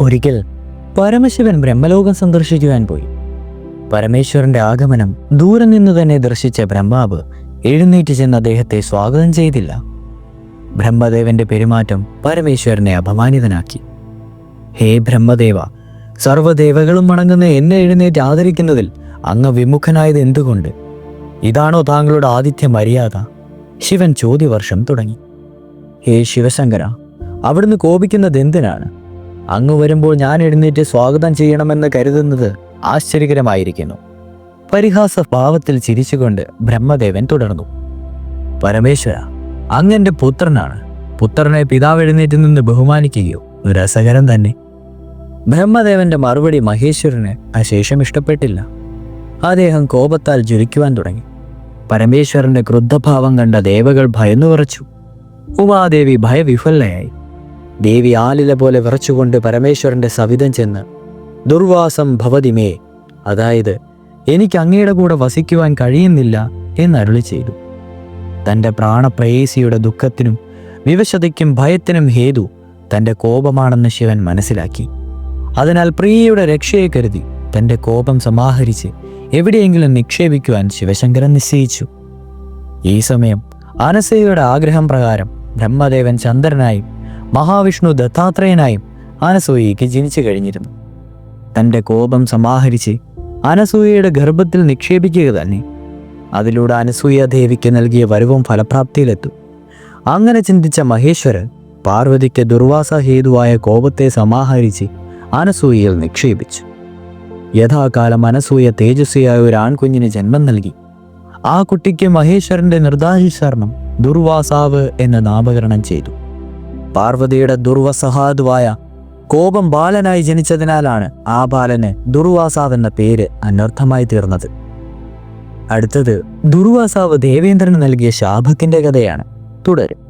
ഒരിക്കൽ പരമശിവൻ ബ്രഹ്മലോകം സന്ദർശിക്കുവാൻ പോയി. പരമേശ്വരന്റെ ആഗമനം ദൂരെ നിന്ന് തന്നെ ദർശിച്ച ബ്രഹ്മാവ് എഴുന്നേറ്റ് ചെന്ന് അദ്ദേഹത്തെ സ്വാഗതം ചെയ്തില്ല. ബ്രഹ്മദേവന്റെ പെരുമാറ്റം പരമേശ്വരനെ അപമാനിതനാക്കി. ഹേ ബ്രഹ്മദേവ, സർവ്വദേവകളും മടങ്ങുന്ന എന്നെ എഴുന്നേറ്റ് ആദരിക്കുന്നതിൽ അങ്ങ് വിമുഖനായത് എന്തുകൊണ്ട്? ഇതാണോ താങ്കളുടെ ആതിഥ്യ മര്യാദ? ശിവൻ ചോദ്യവർഷം തുടങ്ങി. ഹേ ശിവശങ്കര, അവിടുന്ന് കോപിക്കുന്നത് എന്തിനാണ്? അങ്ങ് വരുമ്പോൾ ഞാൻ എഴുന്നേറ്റ് സ്വാഗതം ചെയ്യണമെന്ന് കരുതുന്നത് ആശ്ചര്യകരമായിരിക്കുന്നു. പരിഹാസ ഭാവത്തിൽ ചിരിച്ചുകൊണ്ട് ബ്രഹ്മദേവൻ തുടർന്നു. പരമേശ്വര, അങ്ങ് എൻ്റെ പുത്രനാണ്. പുത്രനെ പിതാവ് എഴുന്നേറ്റ് നിന്ന് ബഹുമാനിക്കുകയോ രസകരം തന്നെ. ബ്രഹ്മദേവന്റെ മറുപടി മഹേശ്വരന് അശേഷം ഇഷ്ടപ്പെട്ടില്ല. അദ്ദേഹം കോപത്താൽ ജ്വലിക്കുവാൻ തുടങ്ങി. പരമേശ്വരന്റെ ക്രുദ്ധഭാവം കണ്ട ദേവകൾ ഭയന്നു വിറച്ചു. ഉമാദേവി ഭയവിഹ്വലയായി. ദേവി ആലില പോലെ വിറച്ചുകൊണ്ട് പരമേശ്വരന്റെ സവിധം ചെന്ന് ദുർവാസം ഭവതിമേ, അതായത് എനിക്ക് അങ്ങയുടെ കൂടെ വസിക്കുവാൻ കഴിയുന്നില്ല എന്നരുളി ചെയ്തു. തൻ്റെ പ്രാണപ്രേയസിയുടെ ദുഃഖത്തിനും വിവശതയ്ക്കും ഭയത്തിനും ഹേതു തൻ്റെ കോപമാണെന്ന് ശിവൻ മനസ്സിലാക്കി. അതിനാൽ പ്രിയയുടെ രക്ഷയെ കരുതി തൻ്റെ കോപം സമാഹരിച്ച് എവിടെയെങ്കിലും നിക്ഷേപിക്കുവാൻ ശിവശങ്കരൻ നിശ്ചയിച്ചു. ഈ സമയം അനസൂയയുടെ ആഗ്രഹം പ്രകാരം ബ്രഹ്മദേവൻ ചന്ദ്രനായും മഹാവിഷ്ണു ദത്താത്രേയനായും അനസൂയയ്ക്ക് ജനിച്ചു കഴിഞ്ഞിരുന്നു. തൻ്റെ കോപം സമാഹരിച്ച് അനസൂയയുടെ ഗർഭത്തിൽ നിക്ഷേപിക്കുക തന്നെ. അതിലൂടെ അനസൂയ ദേവിക്ക് നൽകിയ വരവും ഫലപ്രാപ്തിയിലെത്തും. അങ്ങനെ ചിന്തിച്ച മഹേശ്വരൻ പാർവതിക്ക് ദുർവാസ ഹേതുവായ കോപത്തെ സമാഹരിച്ച് അനസൂയയിൽ നിക്ഷേപിച്ചു. യഥാകാലം അനസൂയ തേജസ്വിയായ ഒരു ആൺകുഞ്ഞിന് ജന്മം നൽകി. ആ കുട്ടിക്ക് മഹേശ്വരന്റെ നിർദ്ദേശാനുസരണം ദുർവാസാവ് എന്ന് നാമകരണം ചെയ്തു. പാർവതിയുടെ ദുർവസഹാതുവായ കോപം ബാലനായി ജനിച്ചതിനാലാണ് ആ ബാലന് ദുർവാസാവ് എന്ന പേര് അനർത്ഥമായി തീർന്നത്. അടുത്തത് ദുർവാസാവ് ദേവേന്ദ്രന് നൽകിയ ശാപത്തിന്റെ കഥയാണ്. തുടരും.